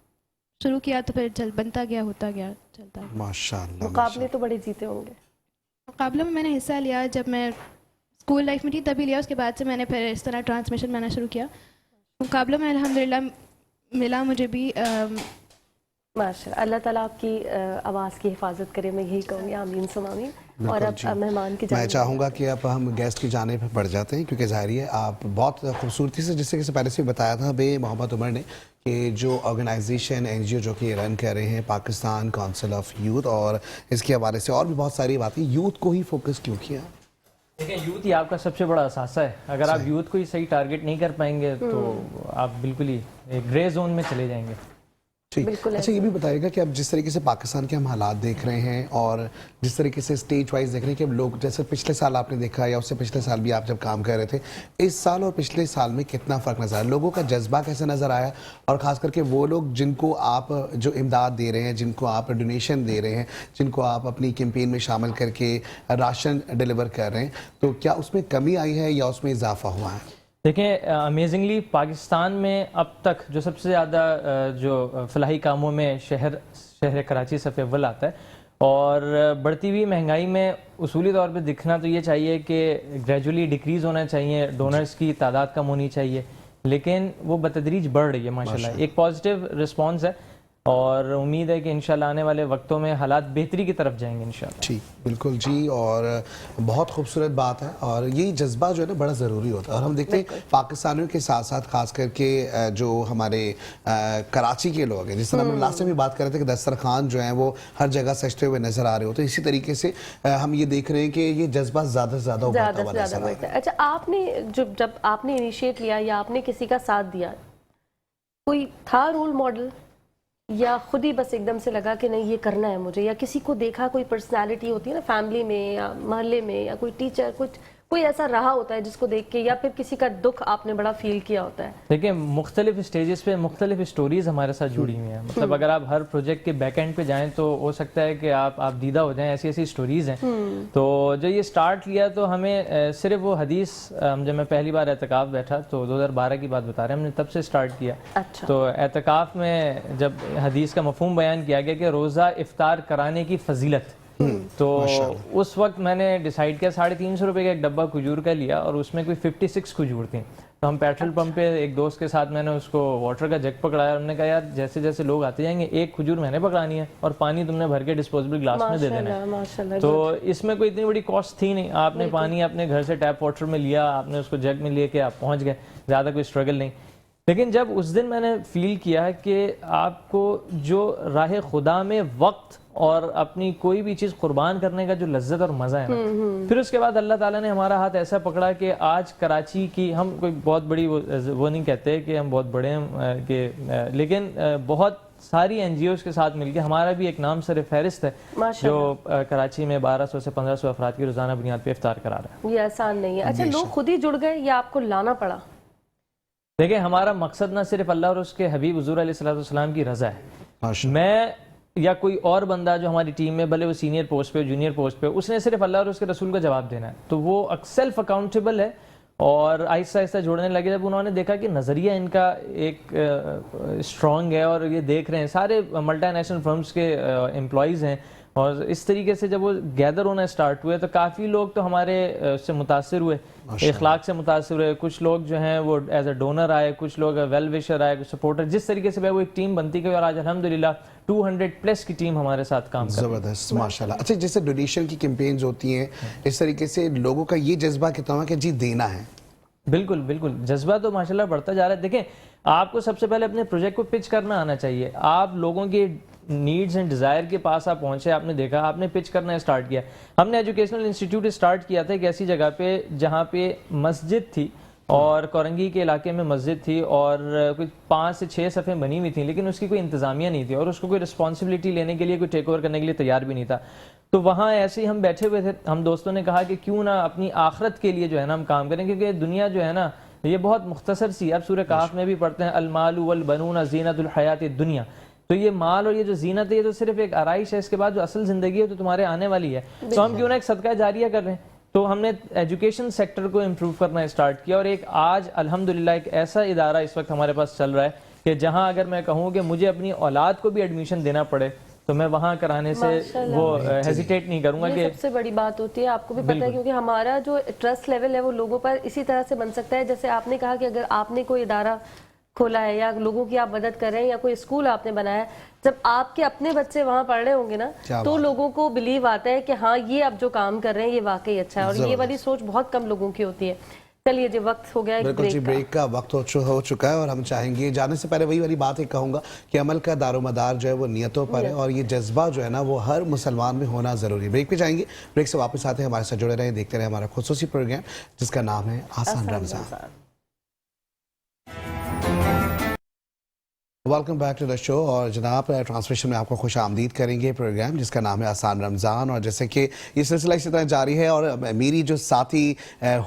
शुरू किया तो फिर चल बनता गया, होता गया, चलता गया। माशाअल्लाह। मुकाबले तो बड़े जीते होंगे। मुकाबले में मैंने हिस्सा लिया जब मैं स्कूल लाइफ में थी, तभी लिया। उसके बाद से मैंने फिर इस तरह ट्रांसमिशन बनाना शुरू किया। मुकाबलों में अल्हम्दुलिल्लाह मिला मुझे भी। माशाअल्लाह, अल्लाह ताला आपकी आवाज़ की हिफाजत करे, मैं यही कहूँगी, आमीन सुम आमीन। और अब मेहमान की मैं जानिब चाहूँगा कि अब हम गेस्ट की जाने पर बढ़ जाते हैं, क्योंकि ज़ाहिर है आप बहुत खूबसूरती से, जिससे कि पहले से भी बताया था बे मोहम्मद उमर ने, कि जो ऑर्गेनाइजेशन NGO जो कि रन कर रहे हैं पाकिस्तान काउंसिल ऑफ यूथ, और इसके हवाले से और भी बहुत सारी बातें, यूथ को ही फोकस क्यों किया? देखिए, यूथ ही आपका सबसे बड़ा असासा है। अगर आप यूथ को ही सही टारगेट नहीं कर पाएंगे तो आप बिल्कुल ही एक ग्रे जोन में चले जाएंगे। ठीक। अच्छा, ये भी बताइएगा कि अब जिस तरीके से पाकिस्तान के हम हालात देख रहे हैं और जिस तरीके से स्टेज वाइज देख रहे हैं कि अब लोग, जैसे पिछले साल आपने देखा या उससे पिछले साल भी आप जब काम कर रहे थे, इस साल और पिछले साल में कितना फ़र्क नज़र आया, लोगों का जज्बा कैसे नज़र आया, और ख़ास करके वो लोग जिनको आप जो इमदाद दे रहे हैं, जिनको आप डोनेशन दे रहे हैं, जिनको आप अपनी कैंपेन में शामिल करके राशन डिलीवर कर रहे हैं, तो क्या उसमें कमी आई है या उसमें इजाफा हुआ है? देखिए, अमेजिंगली पाकिस्तान में अब तक जो सबसे ज़्यादा जो फलाही कामों में शहर कराची सबसे अव्वल आता है, और बढ़ती हुई महंगाई में उसूली तौर पे दिखना तो ये चाहिए कि ग्रेजुअली डिक्रीज़ होना चाहिए, डोनर्स की तादाद कम होनी चाहिए, लेकिन वो बतदरीज बढ़ रही है माशाल्लाह। एक पॉजिटिव रिस्पॉन्स है और उम्मीद है कि इंशाल्लाह आने वाले वक्तों में हालात बेहतरी की तरफ जाएंगे इंशाल्लाह। ठीक, बिल्कुल जी, और बहुत खूबसूरत बात है, और यही जज्बा जो है ना बड़ा ज़रूरी होता है। और हम देखते हैं पाकिस्तानियों के साथ साथ खास करके जो हमारे कराची के लोग हैं, जिस तरह हम लास्ट में भी बात कर रहे थे कि दस्तरखान जो है वो हर जगह सजते हुए नजर आ रहे होते हैं, इसी तरीके से हम ये देख रहे हैं कि ये जज्बा ज़्यादा से ज़्यादा उभरता हुआ नजर आ रहा है। अच्छा, आपने जब आपने इनिशिएट लिया या आपने किसी का साथ दिया, कोई था रोल मॉडल, या खुद ही बस एकदम से लगा कि नहीं ये करना है मुझे, या किसी को देखा, कोई पर्सनालिटी होती है ना फैमिली में या मोहल्ले में, या कोई टीचर, कुछ कोई ऐसा रहा होता है जिसको देख के, या फिर किसी का दुख आपने बड़ा फील किया होता है? देखिए, मुख्तलिफ स्टेजेस पे मुख्तलिफ स्टोरीज हमारे साथ जुड़ी हुई हैं। मतलब अगर आप हर प्रोजेक्ट के बैक एंड पे जाएं तो हो सकता है कि आप दीदा हो जाएं, ऐसी ऐसी स्टोरीज हैं। तो जब ये स्टार्ट किया तो हमें सिर्फ वो हदीस, जब मैं पहली बार एतकाफ बैठा तो 2012 की बात बता रहे हैं, हमने तब से स्टार्ट किया। अच्छा। तो एतकाफ में जब हदीस का मफहूम बयान किया गया कि रोज़ा इफ्तार कराने की फजीलत, तो उस वक्त मैंने डिसाइड किया 350 रुपये का एक डब्बा खजूर का लिया, और उसमें कोई 56 खजूर थी। तो हम पेट्रोल पंप पे एक दोस्त के साथ मैंने उसको वाटर का जग पकड़ाया, हमने कहा यार जैसे जैसे लोग आते जाएंगे एक खजूर मैंने पकड़ानी है और पानी तुमने भर के डिस्पोजेबल ग्लास में दे देना है। तो इसमें कोई इतनी बड़ी कॉस्ट थी नहीं, आपने पानी अपने घर से टैप वाटर में लिया, आपने उसको जग में लेके आप पहुँच गए, ज़्यादा कोई स्ट्रगल नहीं। लेकिन जब उस दिन मैंने फील किया कि आपको जो राह खुदा में वक्त और अपनी कोई भी चीज़ कुर्बान करने का जो लज्जत और मज़ा है ना, फिर उसके बाद अल्लाह ताला ने हमारा हाथ ऐसा पकड़ा कि आज कराची की, हम कोई बहुत बड़ी वो नहीं कहते कि हम बहुत बड़े हैं कि, लेकिन बहुत सारी NGOs के साथ मिलकर हमारा भी एक नाम सर फहरिस्त है जो कराची में 1200 से 1500 अफराद की रोज़ाना बुनियाद पर इफ्तार करा रहा है। ये आसान नहीं है। अच्छा, लोग खुद ही जुड़ गए या आपको लाना पड़ा? देखिए, हमारा मकसद ना सिर्फ अल्लाह और उसके हबीब हुजूर अलैहिस्सलाम की रज़ा है। मैं या कोई और बंदा जो हमारी टीम में, भले वो सीनियर पोस्ट पे, जूनियर पोस्ट पे, उसने सिर्फ अल्लाह और उसके रसूल का जवाब देना है, तो वो सेल्फ अकाउंटेबल है। और आहिस्ता आहिस्ता जुड़ने लगे जब उन्होंने देखा कि नज़रिया इनका एक स्ट्रॉन्ग है, और ये देख रहे हैं सारे मल्टीनेशनल फर्म्स के एम्प्लॉयज़ हैं, और इस तरीके से जब वो गैदर होना स्टार्ट हुए तो काफ़ी लोग तो हमारे उससे मुतासिर हुए, इखलाक से मुतासिर हुए। कुछ लोग जो हैं वो एज अ डोनर आए, कुछ लोग वेल विशर आए, कुछ सपोर्टर, जिस तरीके से वो एक टीम बनती गई, और आज अल्हम्दुलिल्लाह 200+ की टीम हमारे साथ काम कर रही है। ज़बरदस्त, माशाल्लाह। अच्छा, जैसे डोनेशन की कैंपेन्स होती हैं, इस तरीके से लोगों का ये जज्बा कितना है कि जी देना है? बिल्कुल बिल्कुल, जज्बा तो माशाल्लाह बढ़ता जा रहा है। देखें, आपको सबसे पहले अपने प्रोजेक्ट को पिच करना आना चाहिए। आप लोगों की नीड्स एंड डिज़ायर के पास आप पहुंचे, आपने देखा, आपने पिच करना स्टार्ट किया। हमने एजुकेशनल इंस्टीट्यूट स्टार्ट किया था एक ऐसी जगह पे जहाँ पे मस्जिद थी, और कोरंगी के इलाके में मस्जिद थी, और कुछ 5 से 6 सफ़े बनी हुई थी, लेकिन उसकी कोई इंतज़ामिया नहीं थी, और उसको कोई रिस्पॉन्सिबिलिटी लेने के लिए, कोई टेक ओवर करने के लिए तैयार भी नहीं था। तो वहाँ ऐसे ही हम बैठे हुए थे, हम दोस्तों ने कहा कि क्यों ना अपनी आखिरत के लिए जो है ना हम काम करें, क्योंकि दुनिया जो है ना ये बहुत मुख्तसर सी, अब सूरह काफ में भी पढ़ते हैं अलमालु वल बनूना ज़ीनतुल हयात दुनिया। तो ये माल और ये जो जीनत है ये तो सिर्फ एक आराइश है, इसके बाद जो असल जिंदगी है तो तुम्हारे आने वाली है। तो हम क्यों ना एक सदका जारिया कर रहे हैं तो हमने एजुकेशन सेक्टर को इम्प्रूव करना स्टार्ट किया और एक आज अल्हम्दुलिल्लाह एक ऐसा इदारा इस वक्त हमारे पास चल रहा है कि जहां अगर मैं कहूँ कि मुझे अपनी औलाद को भी एडमिशन देना पड़े तो मैं वहाँ कराने से वो हेजिटेट नहीं करूँगा। ये कि सबसे बड़ी बात होती है, आपको भी पता है, क्योंकि हमारा जो ट्रस्ट लेवल है वो लोगों पर इसी तरह से बन सकता है जैसे आपने कहा कि अगर आपने कोई इदारा खोला है या लोगों की आप मदद कर रहे हैं या कोई स्कूल आपने बनाया है, जब आपके अपने बच्चे वहाँ पढ़ रहे होंगे ना तो लोगों को बिलीव आता है कि हाँ ये आप जो काम कर रहे हैं ये वाकई अच्छा है, और ये वाली सोच बहुत कम लोगों की होती है। चलिए जी, वक्त हो गया एक बिल्कुल जी, ब्रेक का वक्त हो चुका है और हम चाहेंगे जाने से पहले वही वाली बात ही कहूँगा कि अमल का दारोमदार जो है वो नियतों पर है और ये जज्बा जो है ना वो हर मुसलमान में होना ज़रूरी है। ब्रेक पे जाएंगे, ब्रेक से वापस आते हैं, हमारे साथ जुड़े रहें, देखते रहे हमारा खुसूसी प्रोग्राम जिसका नाम है Aasan Ramzan. Welcome back to the show. और जनाब ट्रांसमिशन में आपको खुश आमदीद करेंगे प्रोग्राम जिसका नाम है आसान रमज़ान। और जैसे कि ये सिलसिला इसी तरह जारी है और मेरी जो साथी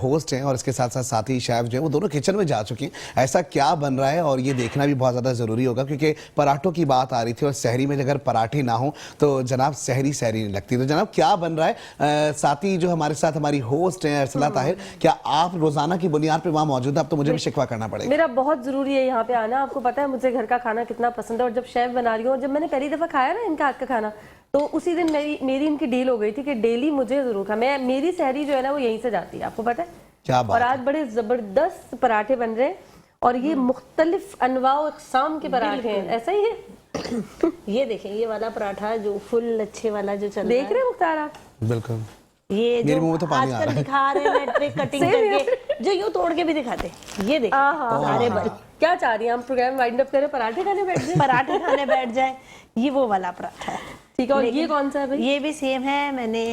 होस्ट हैं और इसके साथ साथ साथी शेफ जो हैं वो दोनों किचन में जा चुके हैं। ऐसा क्या बन रहा है और ये देखना भी बहुत ज़्यादा ज़रूरी होगा क्योंकि पराठों की बात आ रही थी और सहरी में अगर पराठे ना हो तो जनाब सहरी नहीं लगती। तो जनाब क्या बन रहा है? साथी जो हमारे साथ हमारी होस्ट हैं अरसला ताहिर, क्या आप रोज़ाना की बुनियाद पर वहाँ मौजूद है? अब तो मुझे भी शिकवा करना पड़ेगा। मेरा बहुत ज़रूरी है यहाँ पे आना, आपको पता है मुझे घर का खाना कितना पसंद है और जब शेफ बना रही हूँ, जब मैंने पहली दफ़ा खाया ना इनका हाथ का खाना तो उसी दिन मेरी इनकी डील हो गई थी कि डेली मुझे जरूर खा, मैं मेरी सहरी जो है ना वो यहीं से जाती है, आपको पता है क्या बात। और आज बड़े ज़बरदस्त पराठे बन रहे हैं और ये मुख्तलिफ अनवा और अक़साम के पराठे हैं, ऐसा ही है। ये देखें, ये वाला पराठा जो फुल अच्छे वाला जो चल देख रहे हैं मुख्तार आप? बिल्कुल, ये जो मुंह में तो पानी आ रहा है। दिखा रहे हैं ट्रिक कटिंग करके, जो यूं तोड़ के भी दिखाते हैं। ये देखिए सारे बन। क्या चाह रही हैं हम प्रोग्राम वाइंड अप करें, पराठे खाने बैठ जाए? पराठे खाने बैठ जाए, ये वो वाला पराठा है। ठीक है, और ये कौन सा है भाई? ये भी सेम है, मैंने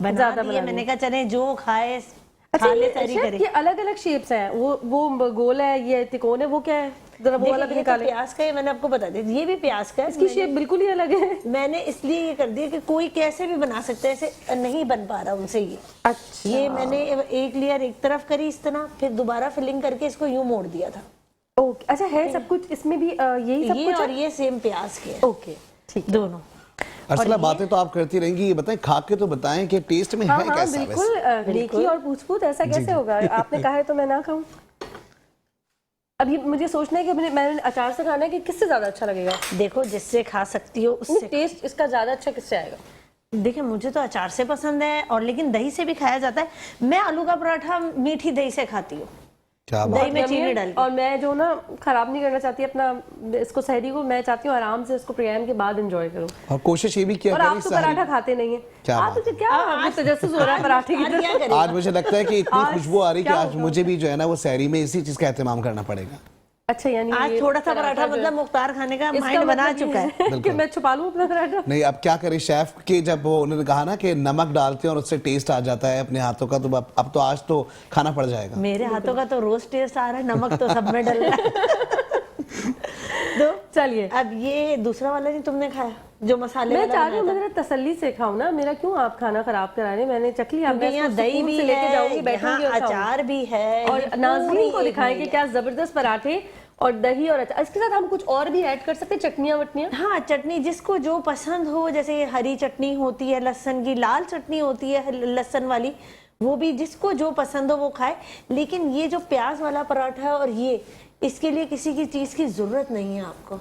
ज्यादा बना दिए। मैंने कहा चले जो खाए अच्छा, खा ले तरी करे। ये अलग अलग शेप्स हैं, वो गोल है, ये तिकोन है, वो क्या है? जरा वो वाला भी निकालें। प्याज का है, मैंने आपको बता दिया, ये भी प्याज का है। इसकी शेप बिल्कुल ही अलग है। मैंने इसलिए ये कर दिया कि कोई कैसे भी बना सकता है, ऐसे नहीं बन पा रहा उनसे ये। अच्छा, ये मैंने एक लेयर एक तरफ करी इस तरह, फिर दोबारा फिलिंग करके इसको यूं मोड़ दिया था। ओके, अच्छा है सब कुछ इसमें भी यही सब ये कुछ और ये सेम प्याज के है। ओके ठीक, दोनों। अरसला बातें तो आप करती रहेंगी, ये बताएं खा के तो बताएं कि टेस्ट में है कैसा? बिल्कुल नेकी और पूछ ऐसा कैसे होगा? आपने कहा है तो मैं ना खाऊं। अभी मुझे सोचना है कि मैंने अचार से खाना है कि किससे ज्यादा अच्छा लगेगा। देखो जिससे खा सकती हो उससे। टेस्ट इसका ज्यादा अच्छा किससे आएगा? देखिए मुझे तो अचार से पसंद है और लेकिन दही से भी खाया जाता है। मैं आलू का पराठा मीठी दही से खाती हूँ, दही में चीनी डाल के। और मैं जो ना खराब नहीं करना चाहती अपना इसको सहरी को, मैं चाहती हूँ आराम से इसको प्रोग्राम के बाद एंजॉय करूँ। और कोशिश ये भी किया और आप तो पराठा खाते नहीं है, आप तो क्या तजस्सुस हो रहा है पराठे की? आज मुझे लगता है कि इतनी खुशबू आ रही है कि आज मुझे भी जो है ना वो सहरी में इसी चीज का एहतमाम करना पड़ेगा। अच्छा, यानी आज थोड़ा सा पराठा मतलब मुख्तार खाने का माइंड बना चुका है कि मैं छुपा लूं अपना पराठा। नहीं, अब क्या करें शेफ के, जब वो उन्होंने कहा ना कि नमक डालते हैं और उससे टेस्ट आ जाता है अपने हाथों का, तो अब तो आज तो खाना पड़ जाएगा। मेरे हाथों का तो रोज टेस्ट आ रहा है, नमक तो सब में डल रहा है। तो चलिए, अब ये दूसरा वाला नहीं तुमने खाया जो मसाले मैं चाह रही हूँ मैं तसल्ली से खाऊं ना, मेरा क्यों आप खाना खराब करा रहे हैं? मैंने चख लिया, यहाँ दही भी लेके जाऊंगी, बैठूंगी, अचार भी है और नाज़रीन को दिखाएं कि क्या जबरदस्त पराठे और दही और अचार। इसके साथ हम कुछ और भी ऐड कर सकते हैं, चटनियाँ वटनियाँ। हाँ, चटनी जिसको जो पसंद हो, जैसे ये हरी चटनी होती है लहसुन की, लाल चटनी होती है लहसुन वाली, वो भी जिसको जो पसंद हो वो खाए। लेकिन ये जो प्याज वाला पराठा है और ये, इसके लिए किसी की चीज की जरूरत नहीं है आपको,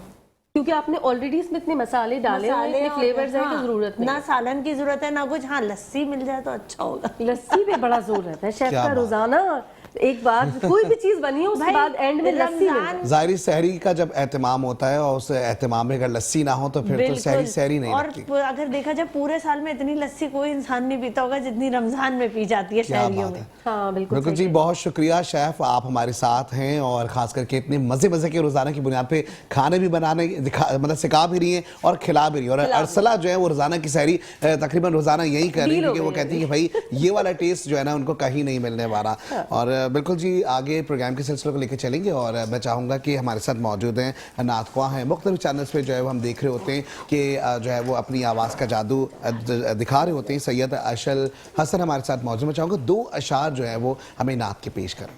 क्योंकि आपने ऑलरेडी इसमें इतने मसाले डाले हैं, इतने फ्लेवर्स हैं कि जरूरत नहीं, ना सालन की जरूरत है ना कुछ। हाँ, लस्सी मिल जाए तो अच्छा होगा। लस्सी पे बड़ा जोर रहता है शेफ का रोजाना। एक बार कोई भी चीज बनी हो उसके बाद एंड में लस्सी ज़ाहिर सहरी का जब एहतमाम होता है और उस एहतमाम में अगर लस्सी ना हो तो फिर तो सहरी नहीं और लगती। अगर देखा जाए पूरे साल में इतनी लस्सी कोई इंसान नहीं पीता होगा जितनी रमजान में पी जाती है शहरियों में। हाँ बिल्कुल जी, बहुत शुक्रिया शेफ, आप हमारे साथ हैं और खास करके इतने मजे के रोजाना की बुनियाद पे खाने भी बनाने मतलब सिखा भी रही हैं और खिला भी रही है। और अरसला जो है वो रोजाना की सहरी तकरीबन रोजाना यही कर रही है क्योंकि वो कहती है कि भाई ये वाला टेस्ट जो है ना उनको कहीं नहीं मिलने वाला। और बिल्कुल जी, आगे प्रोग्राम के सिलसिले को लेकर चलेंगे और मैं चाहूँगा कि हमारे साथ मौजूद हैं नातख्वाह हैं, मुख्तलिफ चैनल्स पे जो है वो हम देख रहे होते हैं कि जो है वो अपनी आवाज़ का जादू दिखा रहे होते हैं। सैयद अशल हसन हमारे साथ मौजूद, मैं चाहूँगा 2 अशार जो है वो हमें नात के पेश करें।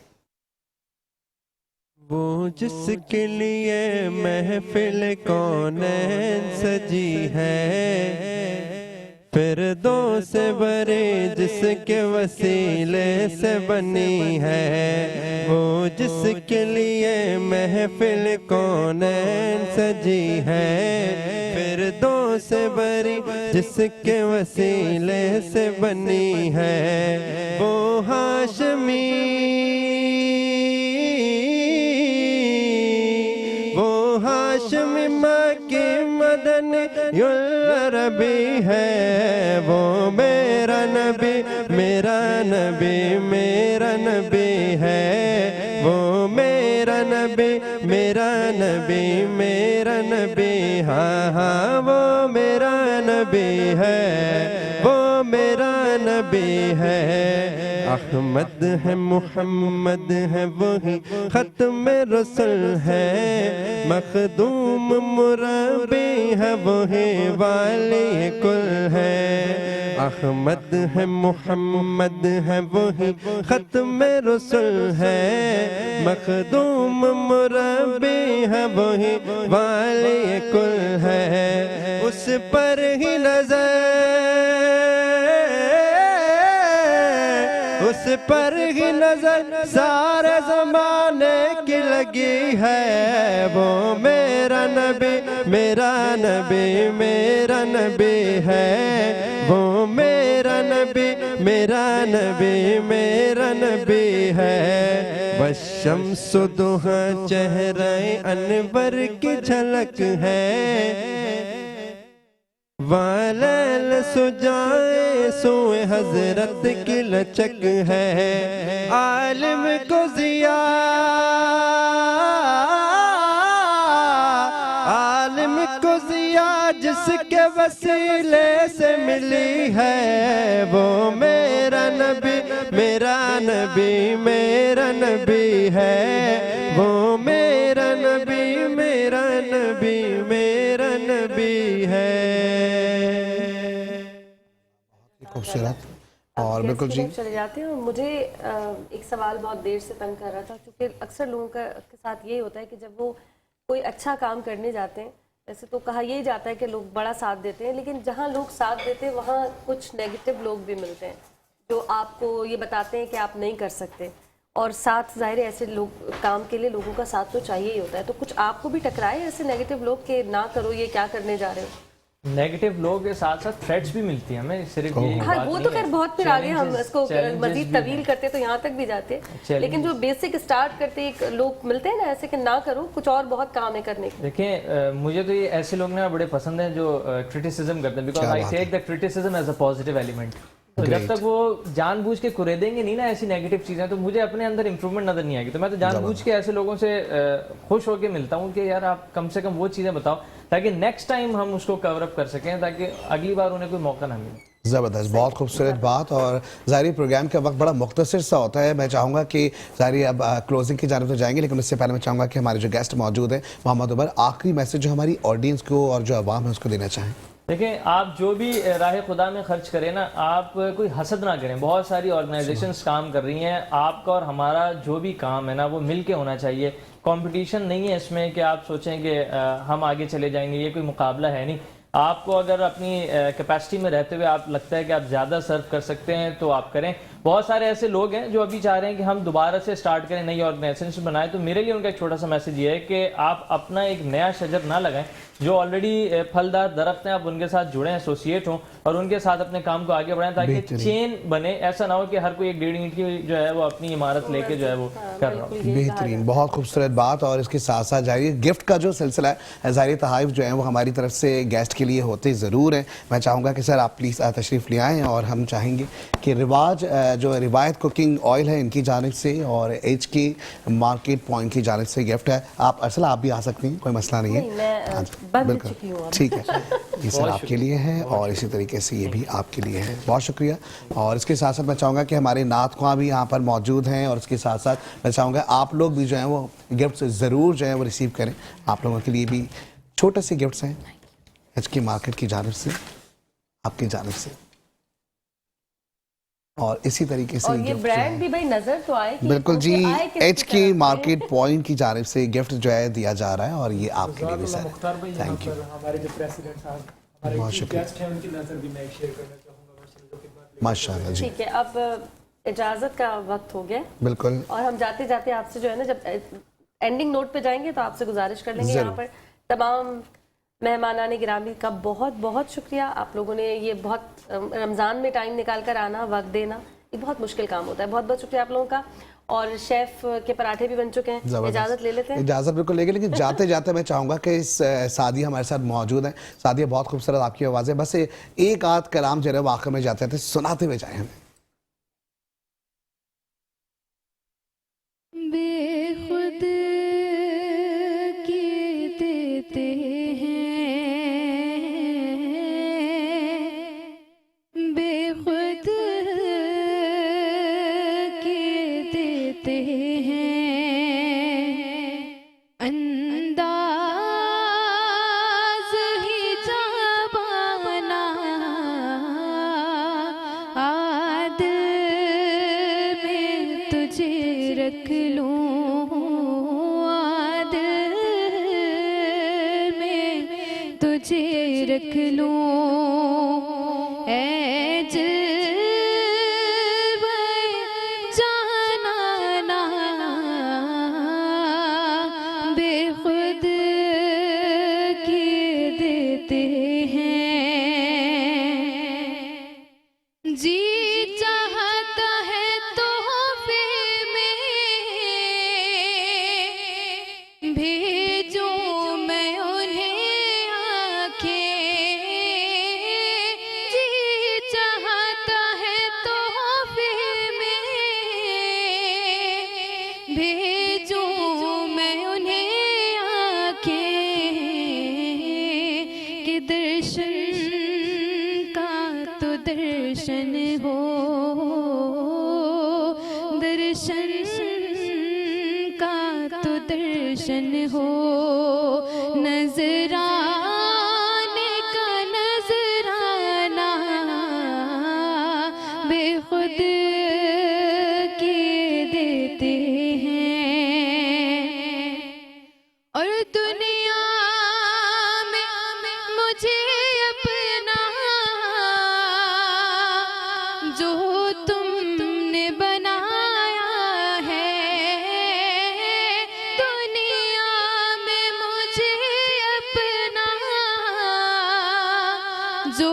वो जिसके लिए महफिल कौनैन सजी है, फिर दो से बरे जिसके वसीले से बनी है, वो जिसके लिए महफिल कौनैन सजी है। फिर दो से बरी जिसके वसीले से बनी है, वो हाशमी, वो हाशमी मक्की मदनी अरबी है। वो मेरा नबी, मेरा नबी, मेरा नबी है। वो मेरा नबी, मेरा नबी, मेरा नबी, हाँ हाँ वो मेरा नबी है, वो मेरा नबी है। अहमद है, मुहम्मद है, वही खत्म रसूल है। मखदूम मुरब्बी है, वही वाली कुल है। अहमद है, मुहम्मद है, वही खत्म रसूल है। मखदूम मुरब्बी है, वही वाली कुल है। उस पर ही नजर, उस पर ही नजर सारे ज़माने की लगी है। वो मेरा नबी, मेरा नबी, मेरा नबी है। वो मेरा नबी, मेरा नबी, मेरा नबी है। वशम्सु दुहा चेहरे अनवर की झलक है। वालैल सुजाए सोए हजरत की लचक है। आलिम को जिया, आलिम को जिया जिसके वसीले से मिली है। वो मेरा नबी, मेरा नबी, मेरा नबी है। वो मेरा नबी, मेरा नबी, मेरा नबी है। खूबसूरत और बिल्कुल जी चले जाते हैं। और मुझे एक सवाल बहुत देर से तंग कर रहा था, क्योंकि अक्सर लोगों के साथ ये होता है कि जब वो कोई अच्छा काम करने जाते हैं, वैसे तो कहा यही जाता है कि लोग बड़ा साथ देते हैं, लेकिन जहाँ लोग साथ देते हैं वहाँ कुछ नेगेटिव लोग भी मिलते हैं जो आपको ये बताते हैं कि आप नहीं कर सकते। और साथ ज़ाहिर है ऐसे लोग काम के लिए लोगों का साथ तो चाहिए ही होता है। तो कुछ आपको भी टकराए ऐसे नेगेटिव लोग के ना करो, ये क्या करने जा रहे हो? नेगेटिव लोग के साथ साथ थ्रेट्स भी मिलती हैं हमें, सिर्फ ये हाँ वो तो खैर बहुत फिर आगे हम इसको मजीद तवील करते तो यहाँ तक भी जाते, लेकिन जो बेसिक स्टार्ट करते एक लोग मिलते हैं ना ऐसे कि ना करो, कुछ और बहुत काम है करने के। देखिए मुझे तो ये ऐसे लोग ना बड़े पसंद हैं जो क्रिटिसिज्म करते हैं, because I take the criticism as a positive element. तो जब तक वो जानबूझ के कुरेदेंगे नहीं ना ऐसी नेगेटिव चीजें, तो मुझे अपने अंदर इंप्रूवमेंट नजर नहीं आएगी। तो मैं तो जानबूझ के ऐसे लोगों से खुश होकर मिलता हूँ कि यार आप कम से कम वो चीजें बताओ ताकि नेक्स्ट टाइम हम उसको कवर अप कर सकें, ताकि अगली बार उन्हें कोई मौका ना मिले। ज़बरदस्त, बहुत खूबसूरत बात। और ज़ाहिर प्रोग्राम का वक्त बड़ा मुख्तसर सा होता है। मैं चाहूँगा कि ज़ाहिर अब क्लोजिंग की जानब तो जाएंगे, लेकिन उससे पहले मैं चाहूँगा कि हमारे जो गेस्ट मौजूद हैं मोहम्मद उमर, आखिरी मैसेज जो हमारी ऑडियंस को और जो अवाम है उसको देना चाहें। देखिए आप जो भी राह खुदा में खर्च करें ना, आप कोई हसद ना करें। बहुत सारी ऑर्गेनाइजेशंस काम कर रही हैं, आपका और हमारा जो भी काम है ना वो मिल के होना चाहिए। कंपटीशन नहीं है इसमें कि आप सोचें कि हम आगे चले जाएंगे, ये कोई मुकाबला है नहीं। आपको अगर अपनी कैपेसिटी में रहते हुए आप लगता है कि आप ज़्यादा सर्व कर सकते हैं तो आप करें। बहुत सारे ऐसे लोग हैं जो अभी चाह रहे हैं कि हम दोबारा से स्टार्ट करें, नई ऑर्गेनाइजेशन बनाएं। तो मेरे लिए उनका एक छोटा सा मैसेज ये है कि आप अपना एक नया शजर ना लगाएं। जो ऑलरेडी फलदार दरख्त हैं आप उनके साथ जुड़ें, एसोसिएट हों और उनके साथ अपने काम को आगे बढ़ाएं, ताकि चेन बने। ऐसा ना हो कि हर कोई एक 1.5 ईंट की जो है वो अपनी इमारत लेके जो है वो कर रहा हो। बेहतरीन, बहुत खूबसूरत बात। और इसके साथ साथ जारी गिफ्ट का जो सिलसिला है, ज़ाहिर तहाइफ जो है वो हमारी तरफ से गेस्ट के लिए होते ज़रूर हैं। मैं चाहूँगा कि सर आप प्लीज़ तशरीफ़ ले आएँ, और हम चाहेंगे कि रिवाज जो रिवायत कुकिंग ऑयल है इनकी जानिब से और HK मार्केट पॉइंट की जानिब से गिफ्ट है। आप अरसला आप भी आ सकती हैं, कोई मसला नहीं है। बिल्कुल ठीक है, ये सर आपके लिए है और इसी तरीके से ये भी आपके लिए है। बहुत शुक्रिया। और इसके साथ साथ मैं चाहूँगा कि हमारे नात ख्वां भी यहाँ पर मौजूद हैं, और इसके साथ साथ मैं चाहूँगा आप लोग भी जो हैं वो गिफ्ट ज़रूर जो है वो रिसीव करें। आप लोगों के लिए भी छोटे से गिफ्ट्स हैं HK मार्केट की जानिब से, आपकी जानिब से। और इसी तरीके से और ये ब्रांड भी भाई नजर तो आए कि बिल्कुल जी, HK मार्केट पॉइंट की जानिब से गिफ्ट जो है दिया जा रहा है, और ये आपके लिए भी सर। Thank you. हमारे जो प्रेसिडेंट साहब हमारे बहुत जो शुक्रिया। गेस्ट हैं उनकी नज़र भी मैं एक शेयर करना चाहूँगा माशाल्लाह, जो खिदमत लेकर माशाल्लाह जी, ठीक है, अब इजाज़त का वक्त हो गया बिल्कुल। और हम जाते जाते आपसे जो है ना, जब एंडिंग नोट पे जाएंगे तो आपसे गुजारिश कर लेंगे, यहाँ पर तमाम मेहमानाने गिरामी का बहुत बहुत शुक्रिया। आप लोगों ने ये बहुत रमज़ान में टाइम निकाल कर आना, वक्त देना, ये बहुत मुश्किल काम होता है। बहुत बहुत शुक्रिया आप लोगों का। और शेफ के पराठे भी बन चुके हैं, इजाज़त ले लेते हैं। इजाज़त बिल्कुल लेंगे, लेकिन जाते जाते मैं चाहूँगा कि इस सादिया हमारे साथ मौजूद हैं। सादिया, बहुत खूबसूरत आपकी आवाज़ है, बस एक आध कलाम जो है वो आखिर में जाते थे सुनाते हुए जाए हमें। बेखुद के देते हैं, बेखुद के देते हैं, अंदाज ही जाबाना, आद में तुझे रख लूं, आद में तुझे रख लूं, ऐ जिल्वे जानाना, बेखुद के देते हैं, जी चाहता है तोहफे में भेजूं मैं उन्हें आंखें, जी चाहता है तोहफे में भेजूं मैं उन्हें आंखें, कि दर्शन का तो दर्शन हो, दर्शन का तो दर्शन हो, नजराने का नजराना, बेखुद के देते हैं, और दुनिया में मुझे अपना जो तुमने बनाया है, दुनिया में मुझे अपना जो